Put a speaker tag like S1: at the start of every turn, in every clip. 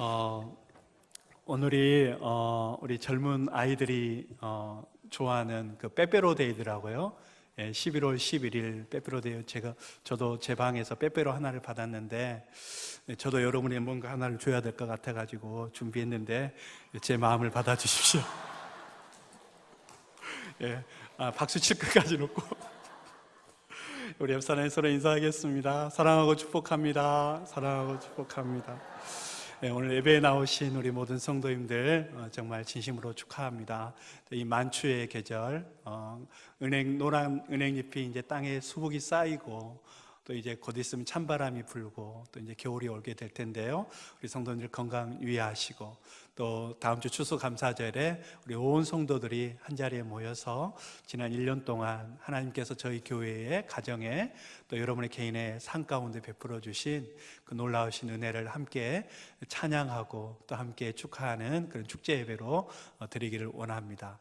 S1: 어, 오늘이 우리 젊은 아이들이 좋아하는 그 빼빼로데이더라고요. 11월 11일 빼빼로데이. 저도 제 방에서 빼빼로 하나를 받았는데, 저도 여러분이 뭔가 하나를 줘야 될 것 같아가지고 준비했는데 제 마음을 받아주십시오. 박수 칠 것까지는 없고 우리 옆사람이 서로 인사하겠습니다. 사랑하고 축복합니다. 사랑하고 축복합니다. 오늘 예배에 나오신 우리 모든 성도님들 정말 진심으로 축하합니다. 이 만추의 계절, 노란 은행잎이 이제 땅에 수국이 쌓이고, 또 이제 곧 있으면 찬바람이 불고, 또 이제 겨울이 오게 될 텐데요. 우리 성도님들 건강 유의하시고, 또 다음 주 추수감사절에 우리 온 성도들이 한 자리에 모여서 지난 1년 동안 하나님께서 저희 교회의 가정에 또 여러분의 개인의 삶 가운데 베풀어 주신 그 놀라우신 은혜를 함께 찬양하고 또 함께 축하하는 그런 축제 예배로 드리기를 원합니다.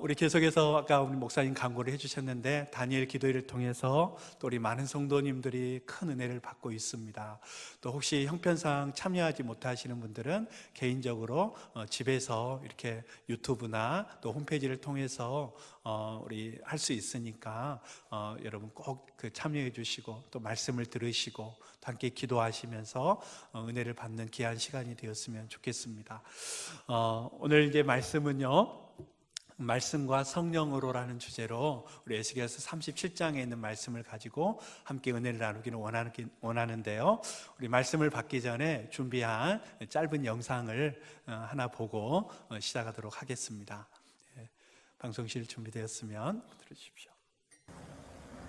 S1: 우리 계속해서 아까 우리 목사님 강구를 해주셨는데, 다니엘 기도회를 통해서 또 우리 많은 성도님들이 큰 은혜를 받고 있습니다. 또 혹시 형편상 참여하지 못하시는 분들은 개인적으로 집에서 이렇게 유튜브나 또 홈페이지를 통해서 우리 할 수 있으니까 여러분 꼭 그 참여해 주시고 또 말씀을 들으시고 또 함께 기도하시면서 은혜를 받는 귀한 시간이 되었으면 좋겠습니다. 오늘 이제 말씀은요, 말씀과 성령으로라는 주제로 우리 에스겔서 37장에 있는 말씀을 가지고 함께 은혜를 나누기를 원하는데요. 우리 말씀을 받기 전에 준비한 짧은 영상을 하나 보고 시작하도록 하겠습니다. 방송실 준비되었으면 들어주십시오.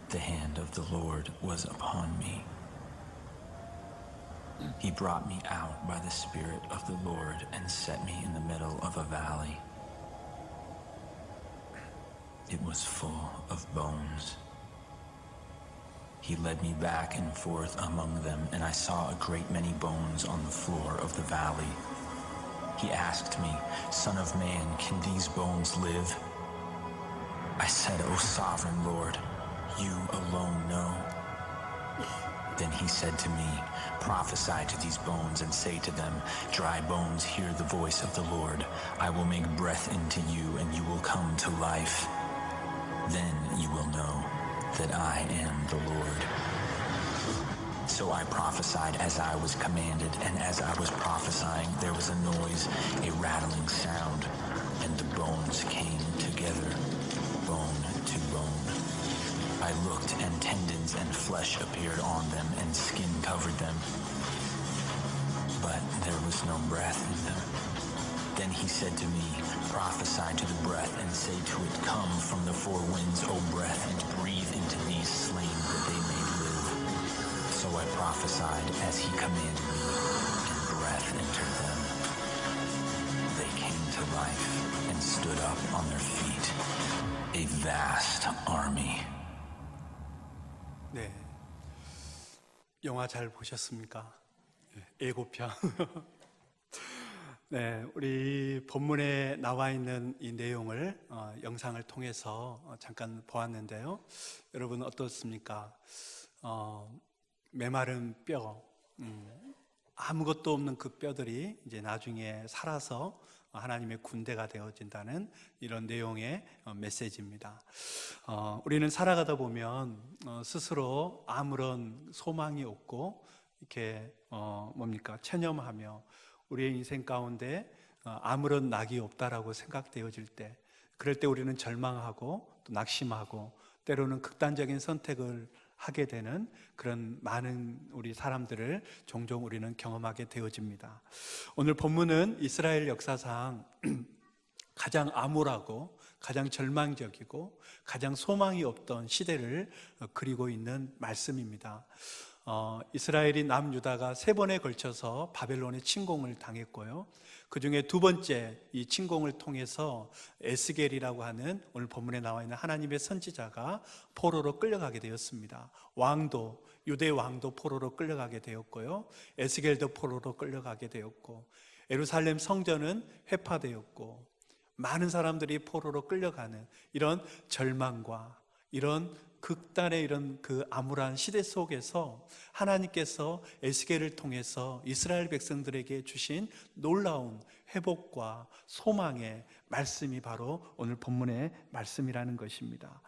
S2: The hand of the Lord was upon me. He brought me out by the Spirit of the Lord and set me in the middle of a valley. It was full of bones. He led me back and forth among them, and I saw a great many bones on the floor of the valley. He asked me, "Son of man, can these bones live?" I said, "O sovereign Lord, you alone know." Then he said to me, "Prophesy to these bones and say to them, dry bones, hear the voice of the Lord. I will make breath into you, and you will come to life. Then you will know that I am the Lord." So I prophesied as I was commanded, and as I was prophesying, there was a noise, a rattling sound, and the bones came together, bone to bone. I looked, and tendons and flesh appeared on them, and skin covered them, but there was no breath in them. Then he said to me, "Prophesy to the breath and say to it, come from the four winds, O breath, and breathe into these slain that they may live." So I prophesied as he commanded me, and breath entered them. They came to life and stood up on their feet, a vast army.
S1: 네, 영화 잘 보셨습니까? 예고편. 네, 우리 본문에 나와 있는 이 내용을 영상을 통해서 잠깐 보았는데요. 여러분 어떻습니까? 메마른 뼈, 아무것도 없는 그 뼈들이 이제 나중에 살아서 하나님의 군대가 되어진다는 이런 내용의 메시지입니다. 우리는 살아가다 보면 스스로 아무런 소망이 없고 이렇게 체념하며 우리의 인생 가운데 아무런 낙이 없다라고 생각되어질 때, 그럴 때 우리는 절망하고 또 낙심하고 때로는 극단적인 선택을 하게 되는 그런 많은 우리 사람들을 종종 우리는 경험하게 되어집니다. 오늘 본문은 이스라엘 역사상 가장 암울하고 가장 절망적이고 가장 소망이 없던 시대를 그리고 있는 말씀입니다. 이스라엘이 남유다가 3번에 걸쳐서 바벨론의 침공을 당했고요, 그 중에 두 번째 이 침공을 통해서 에스겔이라고 하는 오늘 본문에 나와 있는 하나님의 선지자가 포로로 끌려가게 되었습니다. 유대 왕도 포로로 끌려가게 되었고요, 에스겔도 포로로 끌려가게 되었고, 예루살렘 성전은 회파되었고, 많은 사람들이 포로로 끌려가는 이런 절망과 이런 극단의 이런 그 암울한 시대 속에서 하나님께서 에스겔을 통해서 이스라엘 백성들에게 주신 놀라운 회복과 소망의 말씀이 바로 오늘 본문의 말씀이라는 것입니다.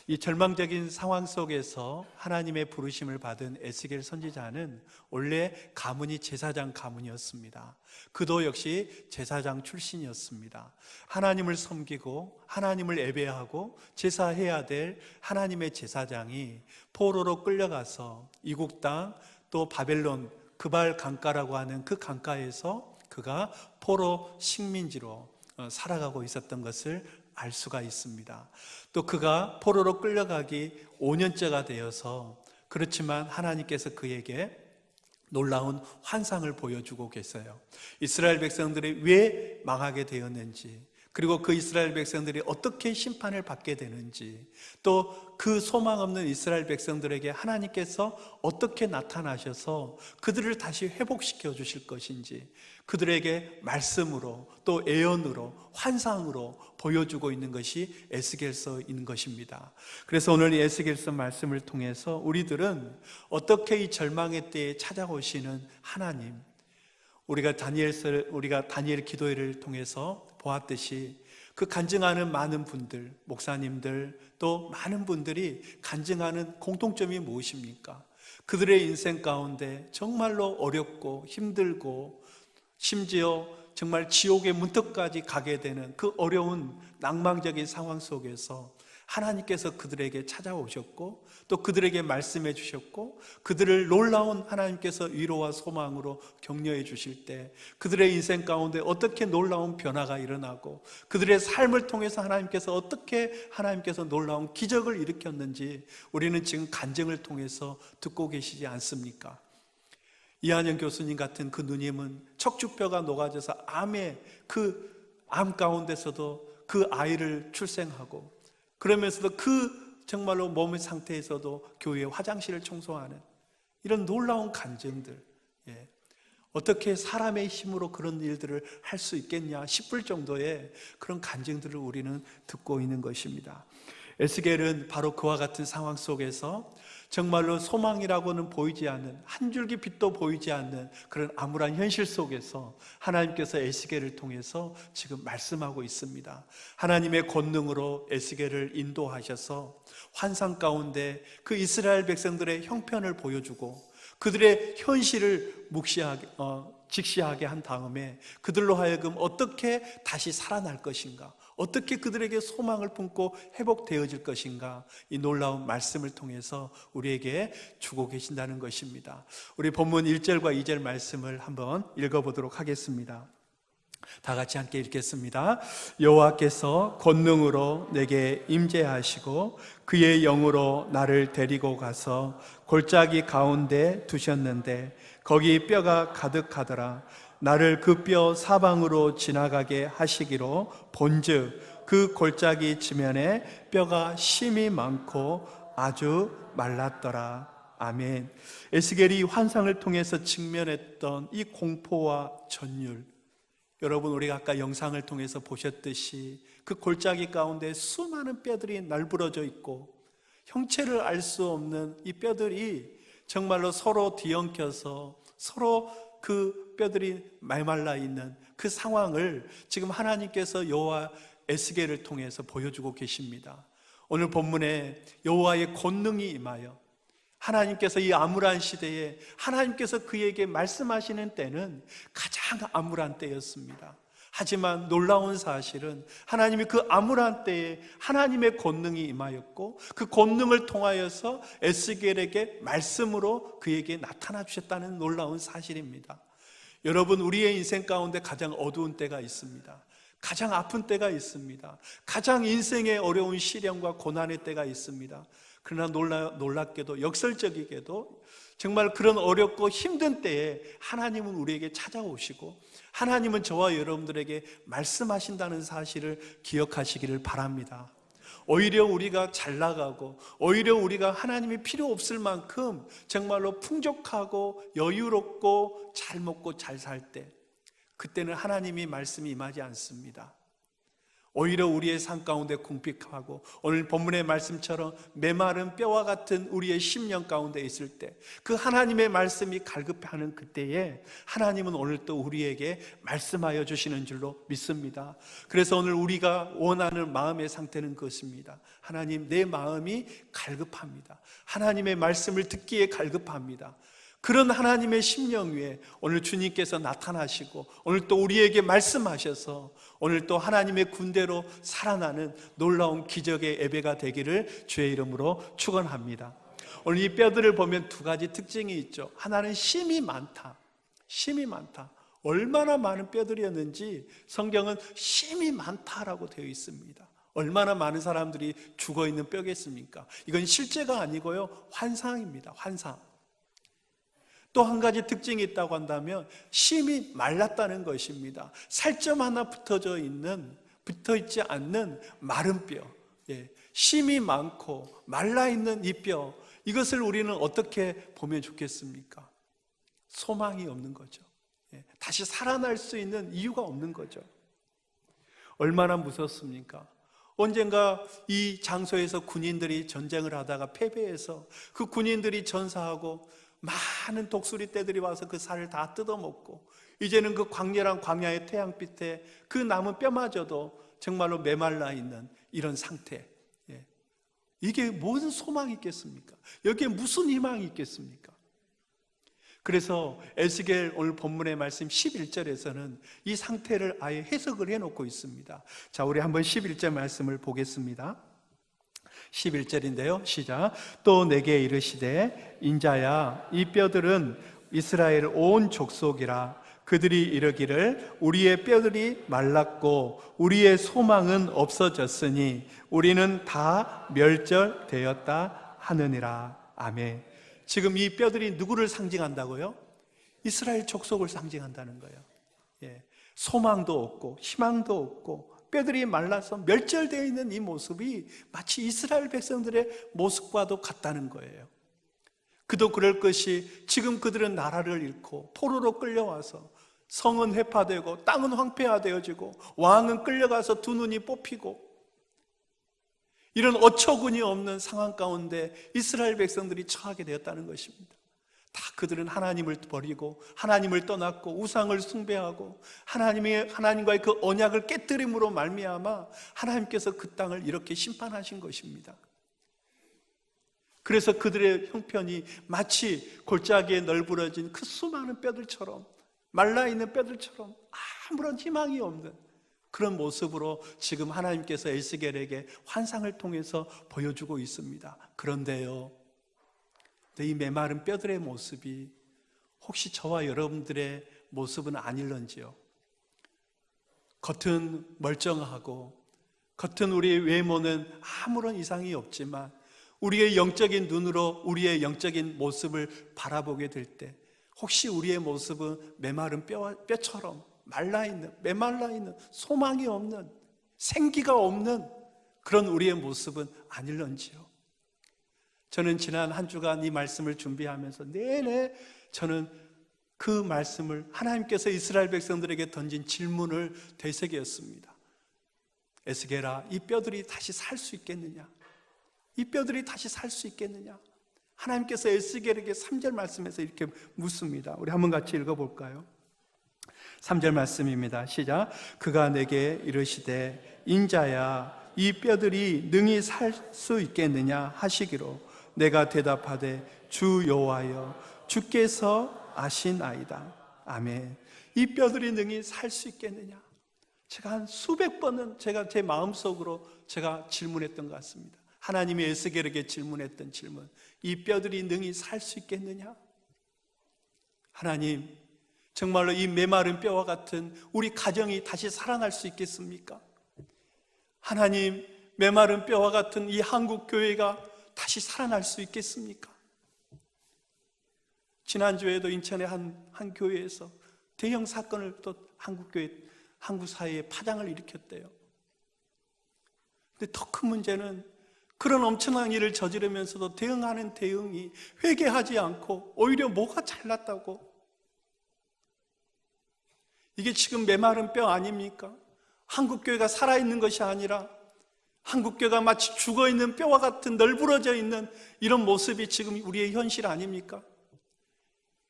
S1: 이 절망적인 상황 속에서 하나님의 부르심을 받은 에스겔 선지자는 원래 가문이 제사장 가문이었습니다. 그도 역시 제사장 출신이었습니다. 하나님을 섬기고 하나님을 예배하고 제사해야 될 하나님의 제사장이 포로로 끌려가서 이국 땅 또 바벨론 그발 강가라고 하는 그 강가에서 그가 포로 식민지로 살아가고 있었던 것을 알 수가 있습니다. 또 그가 포로로 끌려가기 5년째가 되어서 그렇지만 하나님께서 그에게 놀라운 환상을 보여주고 계세요. 이스라엘 백성들이 왜 망하게 되었는지, 그리고 그 이스라엘 백성들이 어떻게 심판을 받게 되는지, 또 그 소망 없는 이스라엘 백성들에게 하나님께서 어떻게 나타나셔서 그들을 다시 회복시켜 주실 것인지 그들에게 말씀으로 또 예언으로 환상으로 보여주고 있는 것이 에스겔서인 것입니다. 그래서 오늘 이 에스겔서 말씀을 통해서 우리들은 어떻게 이 절망의 때에 찾아오시는 하나님, 우리가 다니엘 기도회를 통해서 보았듯이 그 간증하는 많은 분들, 목사님들 또 많은 분들이 간증하는 공통점이 무엇입니까? 그들의 인생 가운데 정말로 어렵고 힘들고 심지어 정말 지옥의 문턱까지 가게 되는 그 어려운 낭망적인 상황 속에서 하나님께서 그들에게 찾아오셨고 또 그들에게 말씀해 주셨고 그들을 놀라운 하나님께서 위로와 소망으로 격려해 주실 때 그들의 인생 가운데 어떻게 놀라운 변화가 일어나고 그들의 삶을 통해서 하나님께서 놀라운 기적을 일으켰는지 우리는 지금 간증을 통해서 듣고 계시지 않습니까? 이한영 교수님 같은 그 누님은 척추뼈가 녹아져서 암 가운데서도 그 아이를 출생하고 그러면서도 그 정말로 몸의 상태에서도 교회 화장실을 청소하는 이런 놀라운 간증들, 어떻게 사람의 힘으로 그런 일들을 할 수 있겠냐 싶을 정도의 그런 간증들을 우리는 듣고 있는 것입니다. 에스겔은 바로 그와 같은 상황 속에서 정말로 소망이라고는 보이지 않는, 한 줄기 빛도 보이지 않는 그런 암울한 현실 속에서 하나님께서 에스겔을 통해서 지금 말씀하고 있습니다. 하나님의 권능으로 에스겔을 인도하셔서 환상 가운데 그 이스라엘 백성들의 형편을 보여주고 그들의 현실을 직시하게 한 다음에 그들로 하여금 어떻게 다시 살아날 것인가, 어떻게 그들에게 소망을 품고 회복되어질 것인가, 이 놀라운 말씀을 통해서 우리에게 주고 계신다는 것입니다. 우리 본문 1절과 2절 말씀을 한번 읽어보도록 하겠습니다. 다 같이 함께 읽겠습니다. 여호와께서 권능으로 내게 임재하시고 그의 영으로 나를 데리고 가서 골짜기 가운데 두셨는데 거기 뼈가 가득하더라. 나를 그 뼈 사방으로 지나가게 하시기로 본즉 그 골짜기 지면에 뼈가 심이 많고 아주 말랐더라. 아멘. 에스겔이 환상을 통해서 직면했던 이 공포와 전율, 여러분 우리가 아까 영상을 통해서 보셨듯이 그 골짜기 가운데 수많은 뼈들이 날부러져 있고 형체를 알 수 없는 이 뼈들이 정말로 서로 뒤엉켜서 서로 그 뼈들이 말말라 있는 그 상황을 지금 하나님께서 여호와 에스겔을 통해서 보여주고 계십니다. 오늘 본문에 여호와의 권능이 임하여 하나님께서 이 암울한 시대에 하나님께서 그에게 말씀하시는 때는 가장 암울한 때였습니다. 하지만 놀라운 사실은 하나님이 그 암울한 때에 하나님의 권능이 임하였고 그 권능을 통하여서 에스겔에게 말씀으로 그에게 나타나 주셨다는 놀라운 사실입니다. 여러분, 우리의 인생 가운데 가장 어두운 때가 있습니다. 가장 아픈 때가 있습니다. 가장 인생의 어려운 시련과 고난의 때가 있습니다. 그러나 놀랍게도 역설적이게도 정말 그런 어렵고 힘든 때에 하나님은 우리에게 찾아오시고 하나님은 저와 여러분들에게 말씀하신다는 사실을 기억하시기를 바랍니다. 오히려 우리가 잘 나가고 오히려 우리가 하나님이 필요 없을 만큼 정말로 풍족하고 여유롭고 잘 먹고 잘 살 때, 그때는 하나님이 말씀이 임하지 않습니다. 오히려 우리의 삶 가운데 궁핍하고 오늘 본문의 말씀처럼 메마른 뼈와 같은 우리의 심령 가운데 있을 때 그 하나님의 말씀이 갈급해하는 그때에 하나님은 오늘 또 우리에게 말씀하여 주시는 줄로 믿습니다. 그래서 오늘 우리가 원하는 마음의 상태는 그것입니다. 하나님, 내 마음이 갈급합니다. 하나님의 말씀을 듣기에 갈급합니다. 그런 하나님의 심령 위에 오늘 주님께서 나타나시고 오늘 또 우리에게 말씀하셔서 오늘 또 하나님의 군대로 살아나는 놀라운 기적의 예배가 되기를 주의 이름으로 축원합니다. 오늘 이 뼈들을 보면 두 가지 특징이 있죠. 하나는 심이 많다. 심이 많다. 얼마나 많은 뼈들이었는지 성경은 심이 많다라고 되어 있습니다. 얼마나 많은 사람들이 죽어 있는 뼈겠습니까? 이건 실제가 아니고요, 환상입니다. 환상. 또 한 가지 특징이 있다고 한다면 심이 말랐다는 것입니다. 살점 하나 붙어 있지 않는 마른 뼈. 심이 많고 말라있는 이 뼈, 이것을 우리는 어떻게 보면 좋겠습니까? 소망이 없는 거죠. 다시 살아날 수 있는 이유가 없는 거죠. 얼마나 무섭습니까? 언젠가 이 장소에서 군인들이 전쟁을 하다가 패배해서 그 군인들이 전사하고 많은 독수리 떼들이 와서 그 살을 다 뜯어먹고 이제는 그 광렬한 광야의 태양빛에 그 남은 뼈마저도 정말로 메말라 있는 이런 상태. 이게 무슨 소망이 있겠습니까? 여기에 무슨 희망이 있겠습니까? 그래서 에스겔 오늘 본문의 말씀 11절에서는 이 상태를 아예 해석을 해놓고 있습니다. 자, 우리 한번 11절 말씀을 보겠습니다. 11절인데요 시작. 또 내게 이르시되 인자야, 이 뼈들은 이스라엘 온 족속이라. 그들이 이르기를 우리의 뼈들이 말랐고 우리의 소망은 없어졌으니 우리는 다 멸절되었다 하느니라. 아멘. 지금 이 뼈들이 누구를 상징한다고요? 이스라엘 족속을 상징한다는 거예요. 소망도 없고 희망도 없고 뼈들이 말라서 멸절되어 있는 이 모습이 마치 이스라엘 백성들의 모습과도 같다는 거예요. 그도 그럴 것이 지금 그들은 나라를 잃고 포로로 끌려와서 성은 회파되고 땅은 황폐화되어지고 왕은 끌려가서 두 눈이 뽑히고 이런 어처구니 없는 상황 가운데 이스라엘 백성들이 처하게 되었다는 것입니다. 다 그들은 하나님을 버리고 하나님을 떠났고 우상을 숭배하고 하나님과의 그 언약을 깨뜨림으로 말미암아 하나님께서 그 땅을 이렇게 심판하신 것입니다. 그래서 그들의 형편이 마치 골짜기에 널브러진 그 수많은 뼈들처럼 말라있는 뼈들처럼 아무런 희망이 없는 그런 모습으로 지금 하나님께서 에스겔에게 환상을 통해서 보여주고 있습니다. 그런데요, 이 메마른 뼈들의 모습이 혹시 저와 여러분들의 모습은 아닐런지요? 겉은 멀쩡하고 겉은 우리의 외모는 아무런 이상이 없지만 우리의 영적인 눈으로 우리의 영적인 모습을 바라보게 될 때 혹시 우리의 모습은 메마른 뼈처럼 말라있는, 메말라있는, 소망이 없는, 생기가 없는 그런 우리의 모습은 아닐런지요? 저는 지난 한 주간 이 말씀을 준비하면서 내내 저는 그 말씀을 하나님께서 이스라엘 백성들에게 던진 질문을 되새겼습니다. 에스겔아, 이 뼈들이 다시 살 수 있겠느냐? 이 뼈들이 다시 살 수 있겠느냐? 하나님께서 에스겔에게 3절 말씀에서 이렇게 묻습니다. 우리 한번 같이 읽어볼까요? 3절 말씀입니다. 시작. 그가 내게 이르시되 인자야, 이 뼈들이 능히 살 수 있겠느냐 하시기로 내가 대답하되 주 여호와여, 주께서 아시나이다. 아멘. 이 뼈들이 능히 살 수 있겠느냐? 제가 한 수백 번은 제가 제 마음속으로 제가 질문했던 것 같습니다. 하나님이 에스겔에게 질문했던 질문, 이 뼈들이 능히 살 수 있겠느냐? 하나님, 정말로 이 메마른 뼈와 같은 우리 가정이 다시 살아날 수 있겠습니까? 하나님, 메마른 뼈와 같은 이 한국 교회가 다시 살아날 수 있겠습니까? 지난주에도 인천의 한 교회에서 대형 사건을 또 한국 사회에 파장을 일으켰대요. 근데 더 큰 문제는 그런 엄청난 일을 저지르면서도 대응하는 대응이 회개하지 않고 오히려 뭐가 잘났다고? 이게 지금 메마른 뼈 아닙니까? 한국교회가 살아있는 것이 아니라 한국교회가 마치 죽어있는 뼈와 같은 널브러져 있는 이런 모습이 지금 우리의 현실 아닙니까?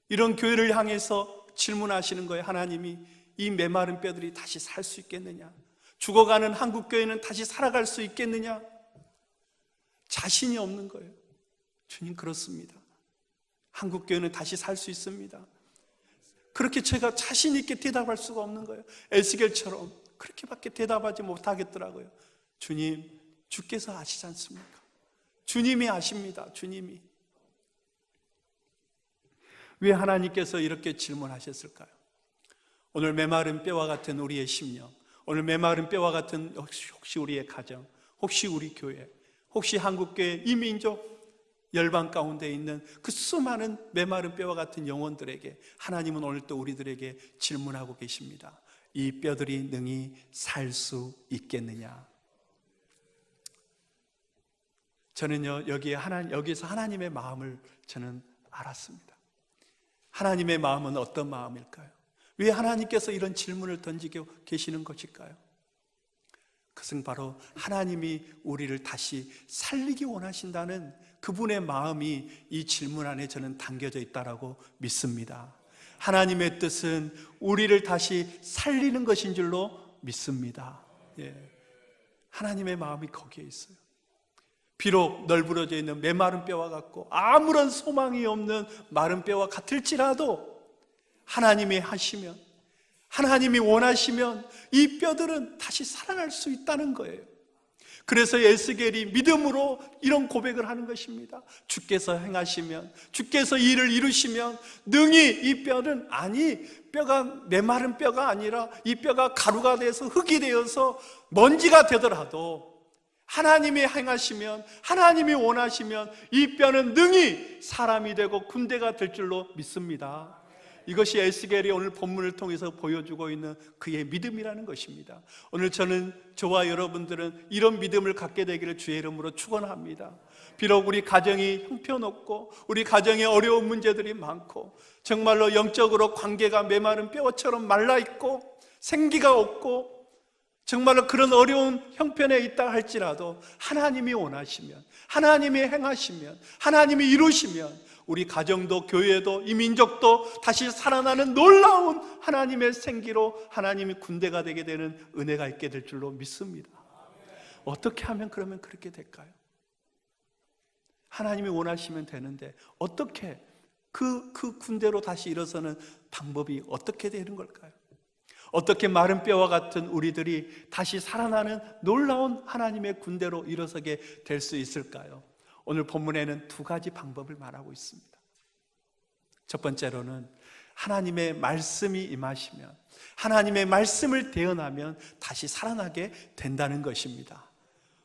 S1: 이런 교회를 향해서 질문하시는 거예요. 하나님이 이 메마른 뼈들이 다시 살 수 있겠느냐? 죽어가는 한국교회는 다시 살아갈 수 있겠느냐? 자신이 없는 거예요. 주님, 그렇습니다. 한국교회는 다시 살 수 있습니다. 그렇게 제가 자신 있게 대답할 수가 없는 거예요. 에스겔처럼 그렇게밖에 대답하지 못하겠더라고요. 주님, 주께서 아시지 않습니까? 주님이 아십니다. 주님이. 왜 하나님께서 이렇게 질문하셨을까요? 오늘 메마른 뼈와 같은 우리의 심령, 오늘 메마른 뼈와 같은 혹시 우리의 가정, 혹시 우리 교회, 혹시 한국교회 이 민족 열방 가운데 있는 그 수많은 메마른 뼈와 같은 영혼들에게 하나님은 오늘 또 우리들에게 질문하고 계십니다. 이 뼈들이 능히 살 수 있겠느냐? 저는요, 여기에서 하나님의 마음을 저는 알았습니다. 하나님의 마음은 어떤 마음일까요? 왜 하나님께서 이런 질문을 던지고 계시는 것일까요? 그것은 바로 하나님이 우리를 다시 살리기 원하신다는 그분의 마음이 이 질문 안에 저는 담겨져 있다고 믿습니다. 하나님의 뜻은 우리를 다시 살리는 것인 줄로 믿습니다. 예. 하나님의 마음이 거기에 있어요. 비록 널브러져 있는 메마른 뼈와 같고 아무런 소망이 없는 마른 뼈와 같을지라도 하나님이 하시면, 하나님이 원하시면 이 뼈들은 다시 살아날 수 있다는 거예요. 그래서 에스겔이 믿음으로 이런 고백을 하는 것입니다. 주께서 행하시면, 주께서 일을 이루시면 능히 이 뼈는, 아니 뼈가 메마른 뼈가 아니라 이 뼈가 가루가 돼서 흙이 되어서 먼지가 되더라도 하나님이 행하시면, 하나님이 원하시면 이 뼈는 능히 사람이 되고 군대가 될 줄로 믿습니다. 이것이 에스겔이 오늘 본문을 통해서 보여주고 있는 그의 믿음이라는 것입니다. 오늘 저와 여러분들은 이런 믿음을 갖게 되기를 주의 이름으로 축원합니다. 비록 우리 가정이 형편없고 우리 가정에 어려운 문제들이 많고 정말로 영적으로 관계가 메마른 뼈처럼 말라있고 생기가 없고 정말로 그런 어려운 형편에 있다 할지라도 하나님이 원하시면, 하나님이 행하시면, 하나님이 이루시면 우리 가정도 교회도 이 민족도 다시 살아나는 놀라운 하나님의 생기로 하나님이 군대가 되게 되는 은혜가 있게 될 줄로 믿습니다. 어떻게 하면 그러면 그렇게 될까요? 하나님이 원하시면 되는데 어떻게 그 군대로 다시 일어서는 방법이 어떻게 되는 걸까요? 어떻게 마른 뼈와 같은 우리들이 다시 살아나는 놀라운 하나님의 군대로 일어서게 될 수 있을까요? 오늘 본문에는 두 가지 방법을 말하고 있습니다. 첫 번째로는 하나님의 말씀이 임하시면, 하나님의 말씀을 대언하면 다시 살아나게 된다는 것입니다.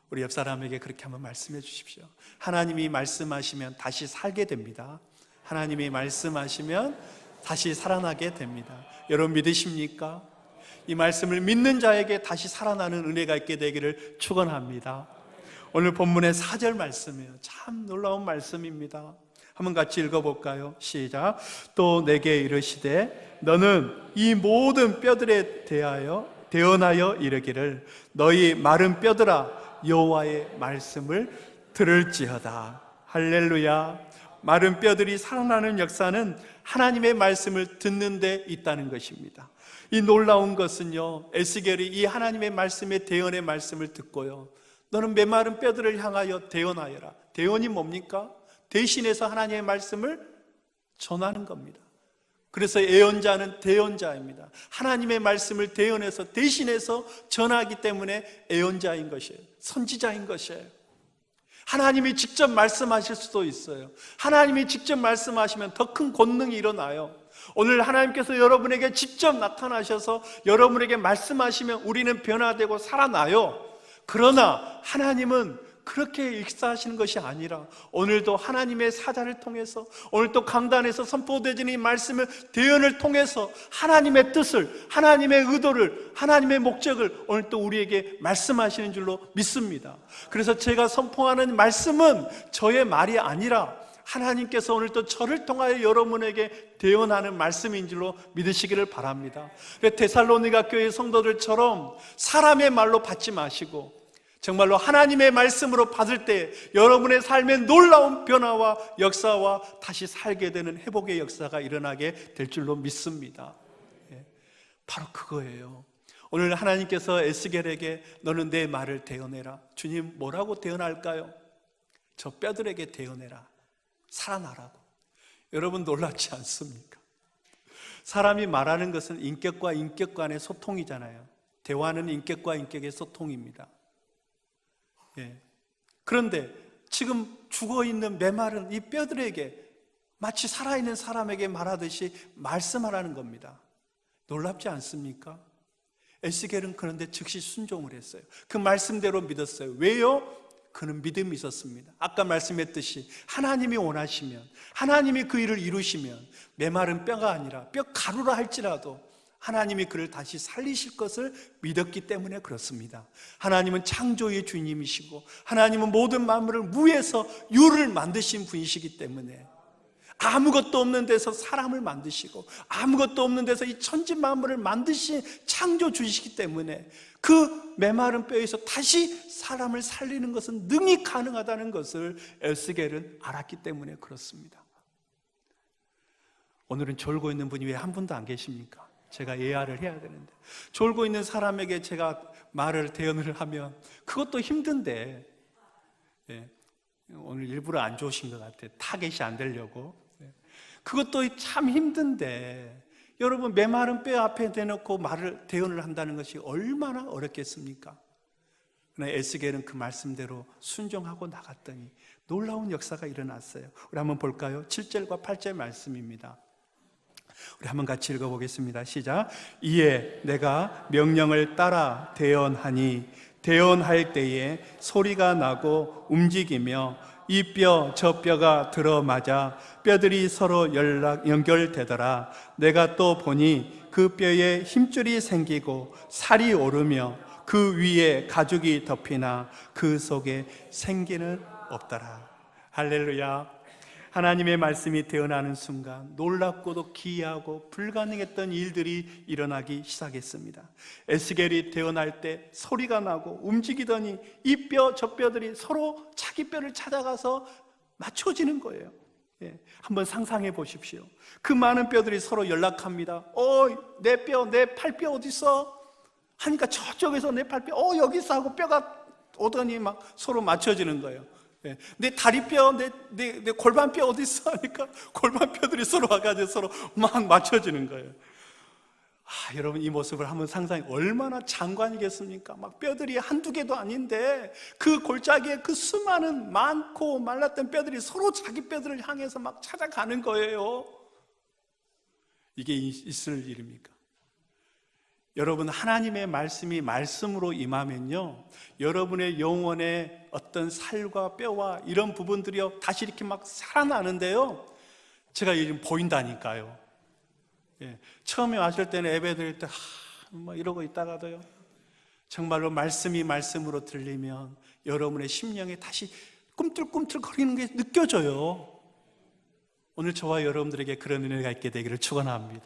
S1: 우리 옆 사람에게 그렇게 한번 말씀해 주십시오. 하나님이 말씀하시면 다시 살게 됩니다. 하나님이 말씀하시면 다시 살아나게 됩니다. 여러분 믿으십니까? 이 말씀을 믿는 자에게 다시 살아나는 은혜가 있게 되기를 축원합니다. 오늘 본문의 4절 말씀이에요. 참 놀라운 말씀입니다. 한번 같이 읽어볼까요? 시작. 또 내게 이르시되 너는 이 모든 뼈들에 대언하여 이르기를 너희 마른 뼈들아 여호와의 말씀을 들을지어다. 할렐루야. 마른 뼈들이 살아나는 역사는 하나님의 말씀을 듣는 데 있다는 것입니다. 이 놀라운 것은요, 에스겔이 이 하나님의 말씀의 대언의 말씀을 듣고요, 너는 메마른 뼈들을 향하여 대언하여라. 대언이 뭡니까? 대신해서 하나님의 말씀을 전하는 겁니다. 그래서 예언자는 대언자입니다. 하나님의 말씀을 대언해서 대신해서 전하기 때문에 예언자인 것이에요. 선지자인 것이에요. 하나님이 직접 말씀하실 수도 있어요. 하나님이 직접 말씀하시면 더 큰 권능이 일어나요. 오늘 하나님께서 여러분에게 직접 나타나셔서 여러분에게 말씀하시면 우리는 변화되고 살아나요. 그러나 하나님은 그렇게 역사하시는 것이 아니라 오늘도 하나님의 사자를 통해서, 오늘도 강단에서 선포되는 이 말씀을 대언을 통해서 하나님의 뜻을, 하나님의 의도를, 하나님의 목적을 오늘 또 우리에게 말씀하시는 줄로 믿습니다. 그래서 제가 선포하는 말씀은 저의 말이 아니라 하나님께서 오늘 또 저를 통하여 여러분에게 대언하는 말씀인 줄로 믿으시기를 바랍니다. 데살로니가 교회 성도들처럼 사람의 말로 받지 마시고 정말로 하나님의 말씀으로 받을 때 여러분의 삶에 놀라운 변화와 역사와 다시 살게 되는 회복의 역사가 일어나게 될 줄로 믿습니다. 바로 그거예요. 오늘 하나님께서 에스겔에게 너는 내 말을 대언해라. 주님 뭐라고 대언할까요? 저 뼈들에게 대언해라. 살아나라고. 여러분 놀랍지 않습니까? 사람이 말하는 것은 인격과 인격 간의 소통이잖아요. 대화는 인격과 인격의 소통입니다. 그런데 지금 죽어있는 메마른 이 뼈들에게 마치 살아있는 사람에게 말하듯이 말씀하라는 겁니다. 놀랍지 않습니까? 에스겔은 그런데 즉시 순종을 했어요. 그 말씀대로 믿었어요. 왜요? 그는 믿음이 있었습니다. 아까 말씀했듯이 하나님이 원하시면, 하나님이 그 일을 이루시면 메마른 뼈가 아니라 뼈 가루라 할지라도 하나님이 그를 다시 살리실 것을 믿었기 때문에 그렇습니다. 하나님은 창조의 주님이시고 하나님은 모든 만물을 무에서 유를 만드신 분이시기 때문에 아무것도 없는 데서 사람을 만드시고 아무것도 없는 데서 이 천지 만물을 만드신 창조주이시기 때문에 그 메마른 뼈에서 다시 사람을 살리는 것은 능히 가능하다는 것을 에스겔은 알았기 때문에 그렇습니다. 오늘은 졸고 있는 분이 왜 한 분도 안 계십니까? 제가 예화를 해야 되는데 졸고 있는 사람에게 제가 말을 대언을 하면 그것도 힘든데 오늘 일부러 안 좋으신 것 같아요. 타겟이 안 되려고. 그것도 참 힘든데 여러분 메마른 뼈 앞에 대놓고 말을 대언을 한다는 것이 얼마나 어렵겠습니까? 그러나 에스겔은 그 말씀대로 순종하고 나갔더니 놀라운 역사가 일어났어요. 우리 한번 볼까요? 7절과 8절 말씀입니다. 우리 한번 같이 읽어보겠습니다. 시작. 이에 내가 명령을 따라 대언하니 대언할 때에 소리가 나고 움직이며 이 뼈 저 뼈가 들어맞아 뼈들이 서로 연결되더라. 내가 또 보니 그 뼈에 힘줄이 생기고 살이 오르며 그 위에 가죽이 덮이나 그 속에 생기는 없더라. 할렐루야. 하나님의 말씀이 대언하는 순간 놀랍고도 기이하고 불가능했던 일들이 일어나기 시작했습니다. 에스겔이 대언할 때 소리가 나고 움직이더니 이 뼈 저 뼈들이 서로 자기 뼈를 찾아가서 맞춰지는 거예요. 한번 상상해 보십시오. 그 많은 뼈들이 서로 연락합니다. 내 뼈, 내 팔뼈 어디 있어? 하니까 저쪽에서 내 팔뼈, 여기 있어 하고 뼈가 오더니 막 서로 맞춰지는 거예요. 내 다리뼈, 내 골반뼈 어디 있어? 하니까 골반뼈들이 서로 와가지고 서로 막 맞춰지는 거예요. 여러분 이 모습을 한번 상상해. 얼마나 장관이겠습니까? 막 뼈들이 한두 개도 아닌데 그 골짜기에 그 수많은 많고 말랐던 뼈들이 서로 자기 뼈들을 향해서 막 찾아가는 거예요. 이게 있을 일입니까? 여러분 하나님의 말씀이 말씀으로 임하면요 여러분의 영혼의 어떤 살과 뼈와 이런 부분들이요 다시 이렇게 막 살아나는데요 제가 요즘 보인다니까요. 처음에 왔을 때는 예배 드릴 때 막 이러고 있다가도요 정말로 말씀이 말씀으로 들리면 여러분의 심령에 다시 꿈틀꿈틀 거리는 게 느껴져요. 오늘 저와 여러분들에게 그런 은혜가 있게 되기를 축원합니다.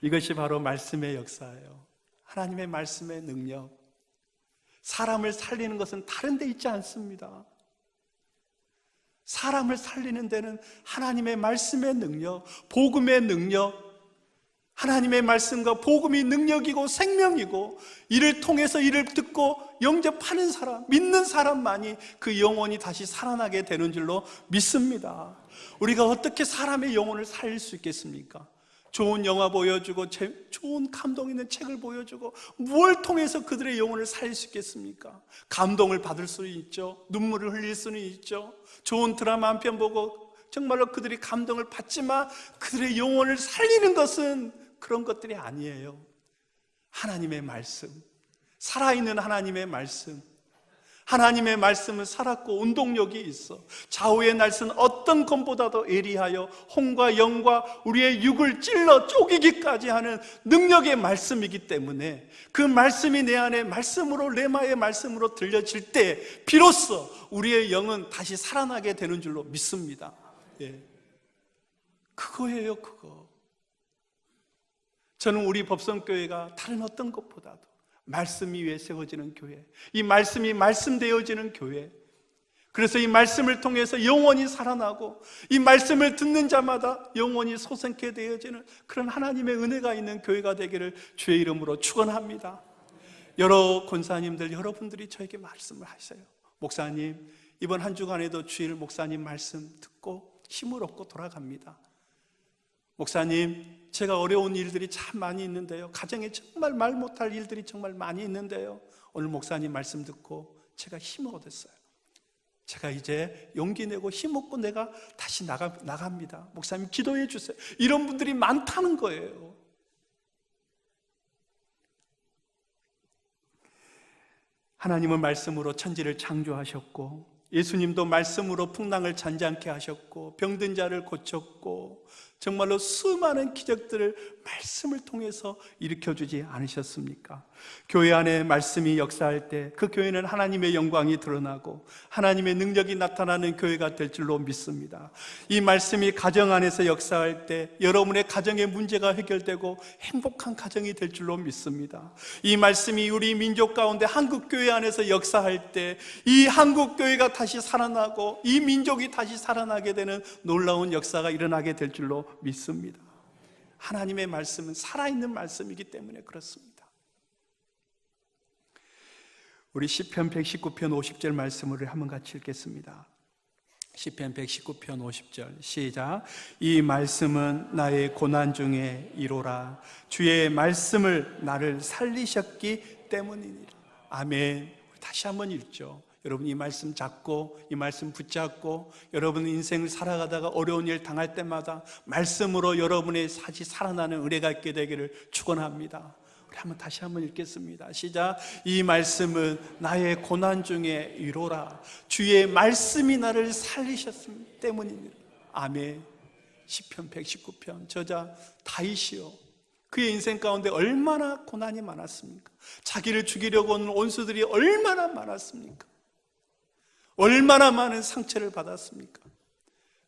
S1: 이것이 바로 말씀의 역사예요. 하나님의 말씀의 능력. 사람을 살리는 것은 다른 데 있지 않습니다. 사람을 살리는 데는 하나님의 말씀의 능력, 복음의 능력, 하나님의 말씀과 복음이 능력이고 생명이고 이를 통해서 이를 듣고 영접하는 사람, 믿는 사람만이 그 영혼이 다시 살아나게 되는 줄로 믿습니다. 우리가 어떻게 사람의 영혼을 살릴 수 있겠습니까? 좋은 영화 보여주고 좋은 감동 있는 책을 보여주고 무엇을 통해서 그들의 영혼을 살릴 수 있겠습니까? 감동을 받을 수는 있죠. 눈물을 흘릴 수는 있죠. 좋은 드라마 한 편 보고 정말로 그들이 감동을 받지만 그들의 영혼을 살리는 것은 그런 것들이 아니에요. 하나님의 말씀, 살아있는 하나님의 말씀, 하나님의 말씀은 살았고 운동력이 있어. 좌우의 날선 어떤 검보다도 예리하여 혼과 영과 우리의 육을 찔러 쪼개기까지 하는 능력의 말씀이기 때문에 그 말씀이 내 안에 말씀으로, 레마의 말씀으로 들려질 때 비로소 우리의 영은 다시 살아나게 되는 줄로 믿습니다. 예. 그거예요, 그거. 저는 우리 법성교회가 다른 어떤 것보다도 말씀이 위에 세워지는 교회, 이 말씀이 말씀되어지는 교회, 그래서 이 말씀을 통해서 영원히 살아나고 이 말씀을 듣는 자마다 영원히 소생케 되어지는 그런 하나님의 은혜가 있는 교회가 되기를 주의 이름으로 축원합니다. 여러 권사님들, 여러분들이 저에게 말씀을 하세요. 목사님, 이번 한 주간에도 주일 목사님 말씀 듣고 힘을 얻고 돌아갑니다. 목사님, 제가 어려운 일들이 참 많이 있는데요, 가정에 정말 말 못할 일들이 정말 많이 있는데요, 오늘 목사님 말씀 듣고 제가 힘을 얻었어요. 제가 이제 용기 내고 힘 얻고 내가 다시 나갑니다. 목사님 기도해 주세요. 이런 분들이 많다는 거예요. 하나님은 말씀으로 천지를 창조하셨고, 예수님도 말씀으로 풍랑을 잔잔케 하셨고, 병든 자를 고쳤고, 정말로 수많은 기적들을 말씀을 통해서 일으켜주지 않으셨습니까? 교회 안에 말씀이 역사할 때 그 교회는 하나님의 영광이 드러나고 하나님의 능력이 나타나는 교회가 될 줄로 믿습니다. 이 말씀이 가정 안에서 역사할 때 여러분의 가정의 문제가 해결되고 행복한 가정이 될 줄로 믿습니다. 이 말씀이 우리 민족 가운데 한국 교회 안에서 역사할 때 이 한국 교회가 다시 살아나고 이 민족이 다시 살아나게 되는 놀라운 역사가 일어나게 될 줄로 믿습니다. 하나님의 말씀은 살아있는 말씀이기 때문에 그렇습니다. 우리 시편 119편 50절 말씀을 한번 같이 읽겠습니다. 시편 119편 50절 시작. 이 말씀은 나의 고난 중에 이로라. 주의 말씀을 나를 살리셨기 때문이니라. 아멘. 다시 한번 읽죠. 여러분 이 말씀 잡고 이 말씀 붙잡고 여러분 인생을 살아가다가 어려운 일 당할 때마다 말씀으로 여러분의 다시 살아나는 은혜가 있게 되기를 축원합니다. 우리 한번 다시 한번 읽겠습니다. 시작. 이 말씀은 나의 고난 중에 위로라. 주의 말씀이 나를 살리셨기 때문이니라. 아멘. 시편 119편 저자 다윗이요, 그의 인생 가운데 얼마나 고난이 많았습니까? 자기를 죽이려고 오는 원수들이 얼마나 많았습니까? 얼마나 많은 상처를 받았습니까?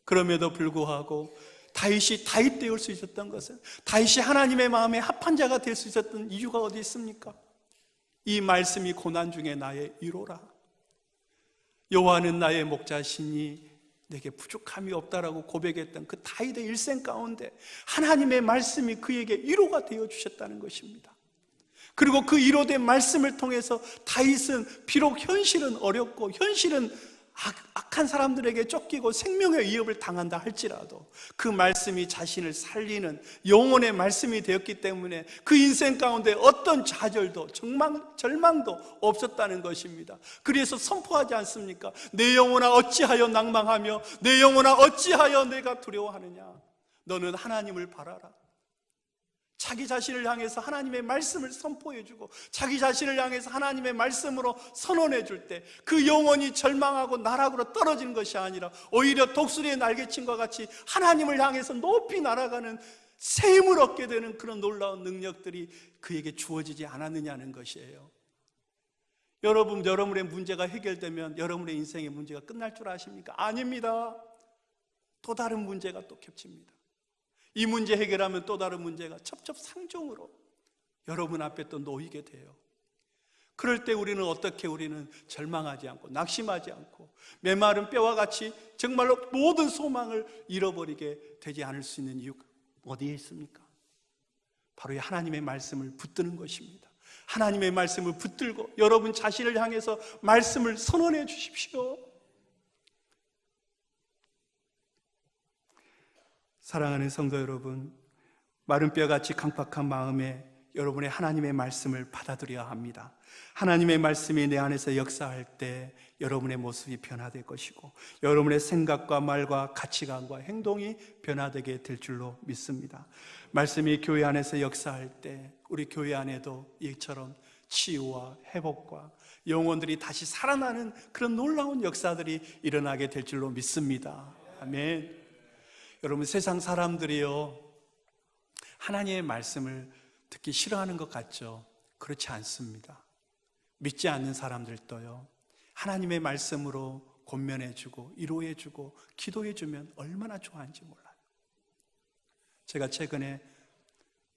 S1: 그럼에도 불구하고 다윗이 다윗 되올 수 있었던 것은, 다윗이 하나님의 마음에 합한 자가 될 수 있었던 이유가 어디 있습니까? 이 말씀이 고난 중에 나의 위로라. 여호와는 나의 목자시니 내게 부족함이 없다라고 고백했던 그 다윗의 일생 가운데 하나님의 말씀이 그에게 위로가 되어 주셨다는 것입니다. 그리고 그 위로된 말씀을 통해서 다윗은 비록 현실은 어렵고 현실은 악한 사람들에게 쫓기고 생명의 위협을 당한다 할지라도 그 말씀이 자신을 살리는 영혼의 말씀이 되었기 때문에 그 인생 가운데 어떤 좌절도 절망도 없었다는 것입니다. 그래서 선포하지 않습니까? 내 영혼아 어찌하여 낭망하며 내 영혼아 어찌하여 내가 두려워하느냐. 너는 하나님을 바라라. 자기 자신을 향해서 하나님의 말씀을 선포해주고 자기 자신을 향해서 하나님의 말씀으로 선언해줄 때 그 영혼이 절망하고 나락으로 떨어지는 것이 아니라 오히려 독수리의 날개침과 같이 하나님을 향해서 높이 날아가는 새 힘을 얻게 되는 그런 놀라운 능력들이 그에게 주어지지 않았느냐는 것이에요. 여러분, 여러분의 문제가 해결되면 여러분의 인생의 문제가 끝날 줄 아십니까? 아닙니다. 또 다른 문제가 또 겹칩니다. 이 문제 해결하면 또 다른 문제가 첩첩상중으로 여러분 앞에 또 놓이게 돼요. 그럴 때 우리는 절망하지 않고 낙심하지 않고 메마른 뼈와 같이 정말로 모든 소망을 잃어버리게 되지 않을 수 있는 이유가 어디에 있습니까? 바로 이 하나님의 말씀을 붙드는 것입니다. 하나님의 말씀을 붙들고 여러분 자신을 향해서 말씀을 선언해 주십시오. 사랑하는 성도 여러분, 마른 뼈같이 강팍한 마음에 여러분의 하나님의 말씀을 받아들여야 합니다. 하나님의 말씀이 내 안에서 역사할 때 여러분의 모습이 변화될 것이고 여러분의 생각과 말과 가치관과 행동이 변화되게 될 줄로 믿습니다. 말씀이 교회 안에서 역사할 때 우리 교회 안에도 이처럼 치유와 회복과 영혼들이 다시 살아나는 그런 놀라운 역사들이 일어나게 될 줄로 믿습니다. 아멘. 여러분, 세상 사람들이요, 하나님의 말씀을 듣기 싫어하는 것 같죠? 그렇지 않습니다. 믿지 않는 사람들도요, 하나님의 말씀으로 권면해주고 위로해주고 기도해주면 얼마나 좋아하는지 몰라요. 제가 최근에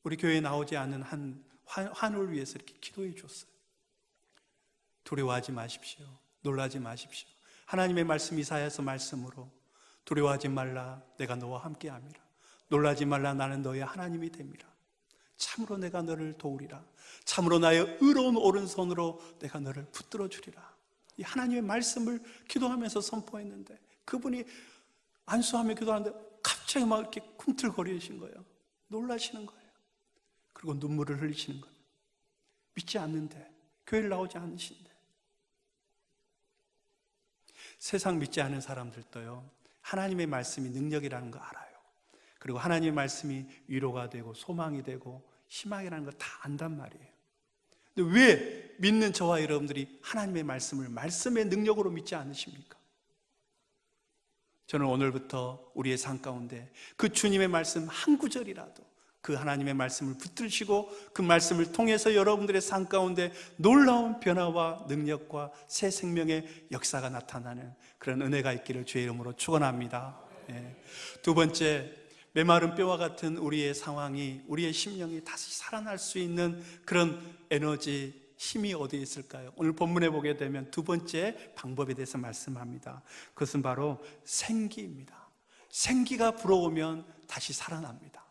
S1: 우리 교회에 나오지 않는 한 환우를 위해서 이렇게 기도해 줬어요. 두려워하지 마십시오. 놀라지 마십시오. 하나님의 말씀, 이사야서 말씀으로 두려워하지 말라, 내가 너와 함께함이라. 놀라지 말라, 나는 너의 하나님이 됨이라. 참으로 내가 너를 도우리라. 참으로 나의 의로운 오른손으로 내가 너를 붙들어 주리라. 이 하나님의 말씀을 기도하면서 선포했는데, 그분이 안수하며 기도하는데 갑자기 막 이렇게 꿈틀거리신 거예요. 놀라시는 거예요. 그리고 눈물을 흘리시는 거예요. 믿지 않는데, 교회를 나오지 않으신데. 세상 믿지 않는 사람들도요, 하나님의 말씀이 능력이라는 거 알아요. 그리고 하나님의 말씀이 위로가 되고 소망이 되고 희망이라는 걸 다 안단 말이에요. 근데 왜 믿는 저와 여러분들이 하나님의 말씀을 말씀의 능력으로 믿지 않으십니까? 저는 오늘부터 우리의 삶 가운데 그 주님의 말씀 한 구절이라도, 그 하나님의 말씀을 붙들시고 그 말씀을 통해서 여러분들의 삶 가운데 놀라운 변화와 능력과 새 생명의 역사가 나타나는 그런 은혜가 있기를 주의 이름으로 축원합니다. 두 번째, 메마른 뼈와 같은 우리의 상황이, 우리의 심령이 다시 살아날 수 있는 그런 에너지, 힘이 어디에 있을까요? 오늘 본문에 보게 되면 두 번째 방법에 대해서 말씀합니다. 그것은 바로 생기입니다. 생기가 불어오면 다시 살아납니다.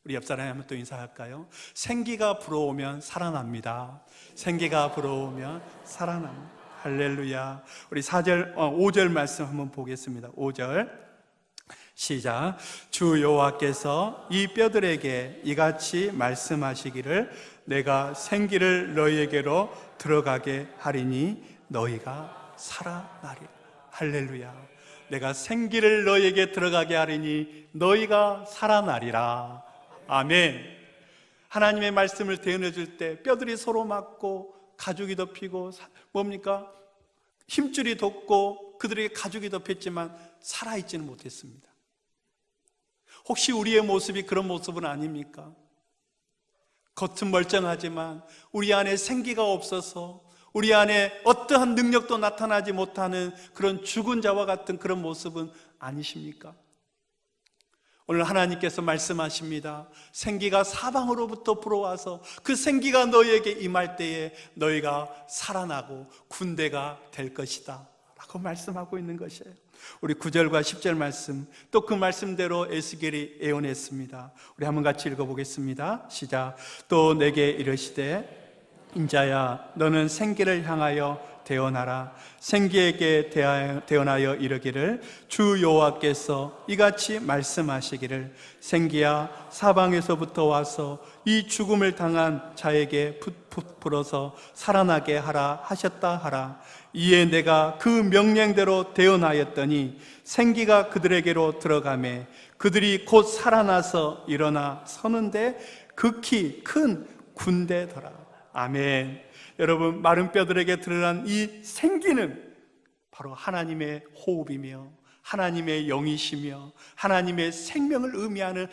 S1: 우리 옆 사람이 한번 또 인사할까요? 생기가 불어오면 살아납니다. 생기가 불어오면 살아납니다. 할렐루야. 우리 5절 말씀 한번 보겠습니다. 5절 시작. 주 여호와께서 이 뼈들에게 이같이 말씀하시기를, 내가 생기를 너희에게로 들어가게 하리니 너희가 살아나리라. 할렐루야. 내가 생기를 너희에게 들어가게 하리니 너희가 살아나리라. 아멘. 하나님의 말씀을 대언해 줄 때 뼈들이 서로 맞고 가죽이 덮이고 뭡니까? 힘줄이 돋고 그들에게 가죽이 덮였지만 살아있지는 못했습니다. 혹시 우리의 모습이 그런 모습은 아닙니까? 겉은 멀쩡하지만 우리 안에 생기가 없어서 우리 안에 어떠한 능력도 나타나지 못하는 그런 죽은 자와 같은 그런 모습은 아니십니까? 오늘 하나님께서 말씀하십니다. 생기가 사방으로부터 불어와서 그 생기가 너희에게 임할 때에 너희가 살아나고 군대가 될 것이다 라고 말씀하고 있는 것이에요. 우리 9절과 10절 말씀, 또 그 말씀대로 에스겔이 예언했습니다. 우리 한번 같이 읽어보겠습니다. 시작. 또 내게 이르시되, 인자야, 너는 생기를 향하여 대언하라. 생기에게 대언하여 이르기를, 주 여호와께서 이같이 말씀하시기를, 생기야, 사방에서부터 와서 이 죽음을 당한 자에게 불어서 살아나게 하라 하셨다 하라. 이에 내가 그 명령대로 대언하였더니 생기가 그들에게로 들어가매 그들이 곧 살아나서 일어나 서는데 극히 큰 군대더라. 아멘. 여러분, 마른 뼈들에게 드러난 이 생기는 바로 하나님의 호흡이며 하나님의 영이시며 하나님의 생명을 의미하는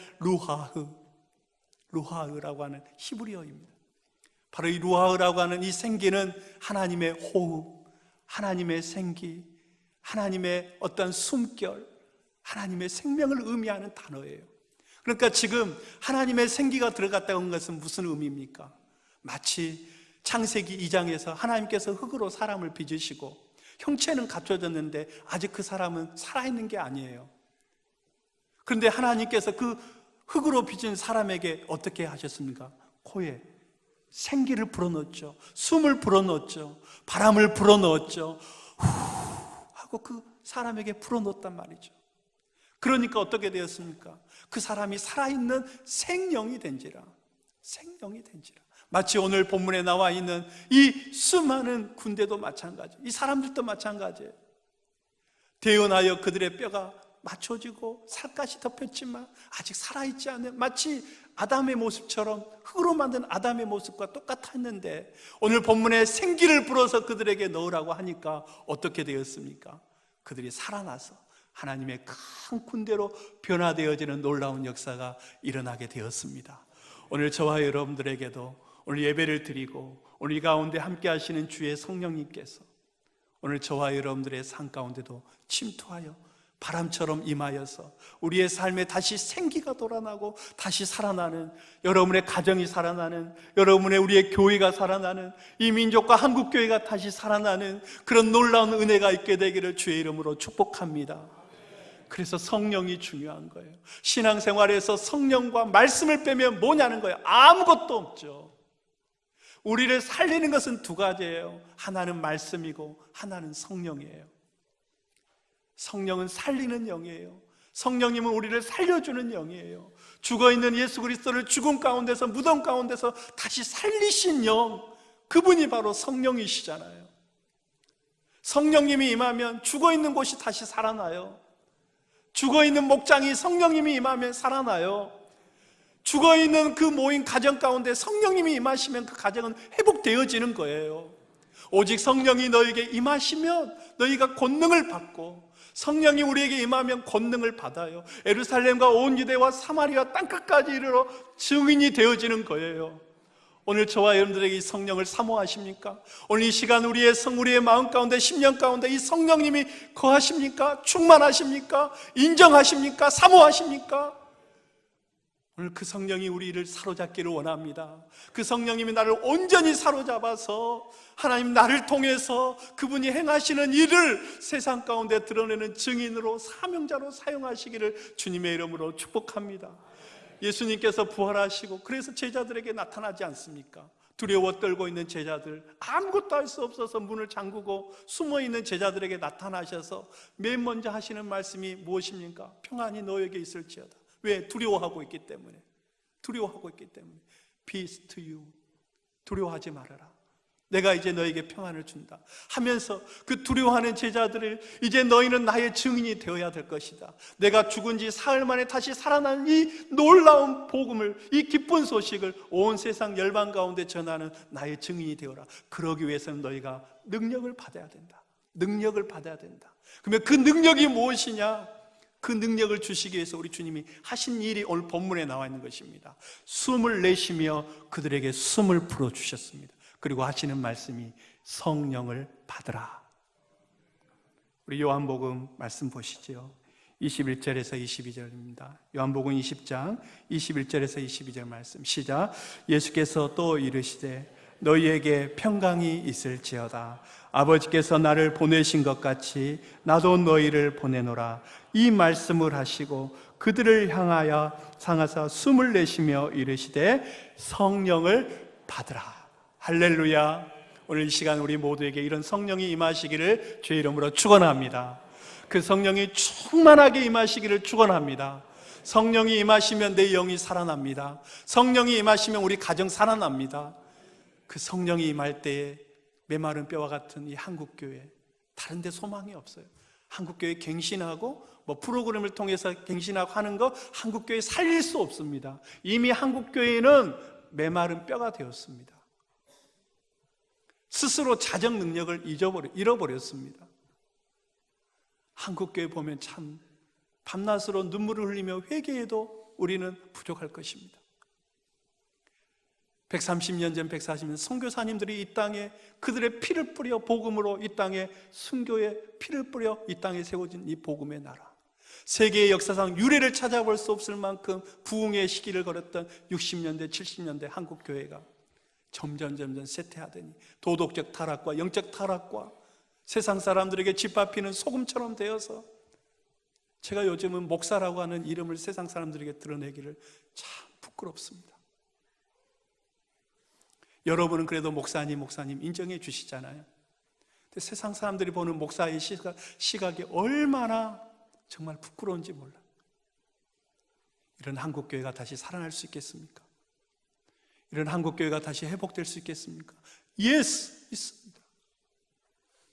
S1: 루하흐라고 하는 히브리어입니다. 바로 이 루하흐라고 하는 이 생기는 하나님의 호흡, 하나님의 생기, 하나님의 어떤 숨결, 하나님의 생명을 의미하는 단어예요. 그러니까 지금 하나님의 생기가 들어갔다고 한 것은 무슨 의미입니까? 마치 창세기 2장에서 하나님께서 흙으로 사람을 빚으시고 형체는 갖춰졌는데 아직 그 사람은 살아있는 게 아니에요. 그런데 하나님께서 그 흙으로 빚은 사람에게 어떻게 하셨습니까? 코에 생기를 불어넣었죠. 숨을 불어넣었죠. 바람을 불어넣었죠. 후 하고 그 사람에게 불어넣었단 말이죠. 그러니까 어떻게 되었습니까? 그 사람이 살아있는 생명이 된지라. 생명이 된지라. 마치 오늘 본문에 나와 있는 이 수많은 군대도 마찬가지, 이 사람들도 마찬가지예요. 대언하여 그들의 뼈가 맞춰지고 살갗이 덮였지만 아직 살아있지 않은, 마치 아담의 모습처럼 흙으로 만든 아담의 모습과 똑같았는데 오늘 본문에 생기를 불어서 그들에게 넣으라고 하니까 어떻게 되었습니까? 그들이 살아나서 하나님의 큰 군대로 변화되어지는 놀라운 역사가 일어나게 되었습니다. 오늘 저와 여러분들에게도 오늘 예배를 드리고 오늘 이 가운데 함께 하시는 주의 성령님께서 오늘 저와 여러분들의 삶 가운데도 침투하여 바람처럼 임하여서 우리의 삶에 다시 생기가 돌아나고 다시 살아나는, 여러분의 가정이 살아나는, 우리의 교회가 살아나는, 이 민족과 한국교회가 다시 살아나는 그런 놀라운 은혜가 있게 되기를 주의 이름으로 축복합니다. 그래서 성령이 중요한 거예요. 신앙생활에서 성령과 말씀을 빼면 뭐냐는 거예요. 아무것도 없죠. 우리를 살리는 것은 두 가지예요. 하나는 말씀이고 하나는 성령이에요. 성령은 살리는 영이에요. 성령님은 우리를 살려주는 영이에요. 죽어있는 예수 그리스도를 죽음 가운데서, 무덤 가운데서 다시 살리신 영, 그분이 바로 성령이시잖아요. 성령님이 임하면 죽어있는 곳이 다시 살아나요. 죽어있는 목장이 성령님이 임하면 살아나요. 죽어있는 그 모인 가정 가운데 성령님이 임하시면 그 가정은 회복되어지는 거예요. 오직 성령이 너에게 임하시면 너희가 권능을 받고, 성령이 우리에게 임하면 권능을 받아요. 예루살렘과 온 유대와 사마리아 땅끝까지 이르러 증인이 되어지는 거예요. 오늘 저와 여러분들에게 이 성령을 사모하십니까? 오늘 이 시간 우리의 마음 가운데, 심령 가운데 이 성령님이 거하십니까? 충만하십니까? 인정하십니까? 사모하십니까? 오늘 그 성령이 우리를 사로잡기를 원합니다. 그 성령님이 나를 온전히 사로잡아서 하나님 나를 통해서 그분이 행하시는 일을 세상 가운데 드러내는 증인으로, 사명자로 사용하시기를 주님의 이름으로 축복합니다. 예수님께서 부활하시고 그래서 제자들에게 나타나지 않습니까? 두려워 떨고 있는 제자들, 아무것도 할 수 없어서 문을 잠그고 숨어있는 제자들에게 나타나셔서 맨 먼저 하시는 말씀이 무엇입니까? 평안이 너에게 있을지어다. 왜? 두려워하고 있기 때문에. Peace to you. 두려워하지 말아라. 내가 이제 너에게 평안을 준다 하면서 그 두려워하는 제자들을, 이제 너희는 나의 증인이 되어야 될 것이다. 내가 죽은 지 사흘 만에 다시 살아난 이 놀라운 복음을, 이 기쁜 소식을 온 세상 열방 가운데 전하는 나의 증인이 되어라. 그러기 위해서는 너희가 능력을 받아야 된다. 그러면 그 능력이 무엇이냐? 그 능력을 주시기 위해서 우리 주님이 하신 일이 오늘 본문에 나와 있는 것입니다. 숨을 내쉬며 그들에게 숨을 불어주셨습니다. 그리고 하시는 말씀이 성령을 받으라. 우리 요한복음 말씀 보시죠. 21절에서 22절입니다. 요한복음 20장 21절에서 22절 말씀 시작. 예수께서 또 이르시되 너희에게 평강이 있을지어다. 아버지께서 나를 보내신 것 같이 나도 너희를 보내노라. 이 말씀을 하시고 그들을 향하여 상하사 숨을 내쉬며 이르시되 성령을 받으라. 할렐루야. 오늘 이 시간 우리 모두에게 이런 성령이 임하시기를 주의 이름으로 축원합니다. 그 성령이 충만하게 임하시기를 축원합니다. 성령이 임하시면 내 영이 살아납니다. 성령이 임하시면 우리 가정 살아납니다. 그 성령이 임할 때에 메마른 뼈와 같은 이 한국교회, 다른 데 소망이 없어요. 한국교회 갱신하고 프로그램을 통해서 갱신하고 하는 거 한국교회 살릴 수 없습니다. 이미 한국교회는 메마른 뼈가 되었습니다. 스스로 자정 능력을 잃어버렸습니다. 한국교회 보면 참 밤낮으로 눈물을 흘리며 회개해도 우리는 부족할 것입니다. 130년 전, 140년 선교사님들이 이 땅에 그들의 피를 뿌려 복음으로 이 땅에 순교의 피를 뿌려 이 땅에 세워진 이 복음의 나라, 세계의 역사상 유례를 찾아볼 수 없을 만큼 부흥의 시기를 걸었던 60년대, 70년대 한국교회가 점점 쇠퇴하더니 도덕적 타락과 영적 타락과 세상 사람들에게 짓밟히는 소금처럼 되어서, 제가 요즘은 목사라고 하는 이름을 세상 사람들에게 드러내기를 참 부끄럽습니다. 여러분은 그래도 목사님 인정해 주시잖아요. 근데 세상 사람들이 보는 목사의 시각이 얼마나 정말 부끄러운지 몰라요. 이런 한국교회가 다시 살아날 수 있겠습니까? 이런 한국교회가 다시 회복될 수 있겠습니까? Yes, 있습니다.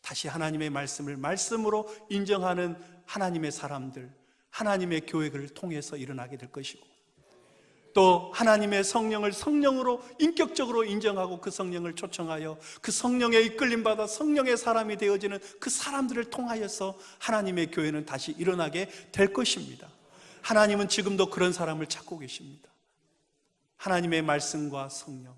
S1: 다시 하나님의 말씀을 말씀으로 인정하는 하나님의 사람들, 하나님의 교회를 통해서 일어나게 될 것이고, 또 하나님의 성령을 성령으로 인격적으로 인정하고 그 성령을 초청하여 그 성령에 이끌림받아 성령의 사람이 되어지는 그 사람들을 통하여서 하나님의 교회는 다시 일어나게 될 것입니다. 하나님은 지금도 그런 사람을 찾고 계십니다. 하나님의 말씀과 성령,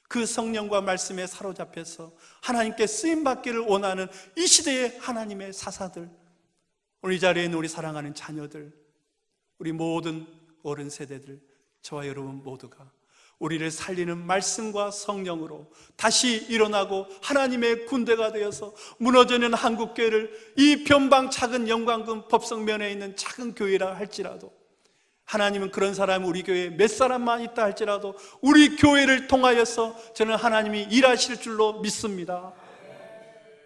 S1: 그 성령과 말씀에 사로잡혀서 하나님께 쓰임받기를 원하는 이 시대의 하나님의 사사들, 오늘 이 자리에 있는 우리 사랑하는 자녀들, 우리 모든 어른 세대들, 저와 여러분 모두가 우리를 살리는 말씀과 성령으로 다시 일어나고 하나님의 군대가 되어서 무너지는 한국교회를 이 변방 작은 영광금 법성면에 있는 작은 교회라 할지라도, 하나님은 그런 사람이 우리 교회에 몇 사람만 있다 할지라도 우리 교회를 통하여서 저는 하나님이 일하실 줄로 믿습니다.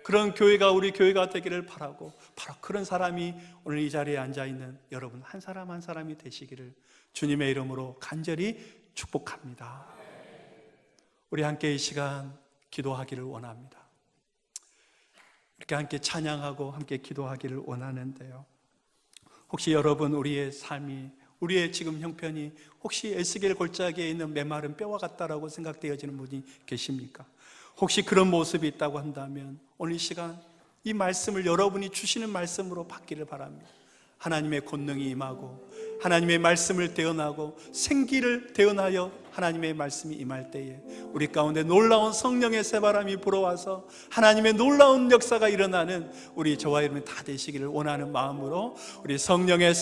S1: 그런 교회가 우리 교회가 되기를 바라고, 바로 그런 사람이 오늘 이 자리에 앉아있는 여러분 한 사람 한 사람이 되시기를 주님의 이름으로 간절히 축복합니다. 우리 함께 이 시간 기도하기를 원합니다. 이렇게 함께 찬양하고 함께 기도하기를 원하는데요, 혹시 여러분 우리의 삶이, 우리의 지금 형편이 혹시 에스겔 골짜기에 있는 메마른 뼈와 같다라고 생각되어지는 분이 계십니까? 혹시 그런 모습이 있다고 한다면 오늘 이 시간 이 말씀을 여러분이 주시는 말씀으로 받기를 바랍니다. 하나님의 권능이 임하고 하나님의 말씀을 대언하고 생기를 대언하여 하나님의 말씀이 임할 때에 우리 가운데 놀라운 성령의 새바람이 불어와서 하나님의 놀라운 역사가 일어나는 우리 저와 여러분 다 되시기를 원하는 마음으로 우리 성령의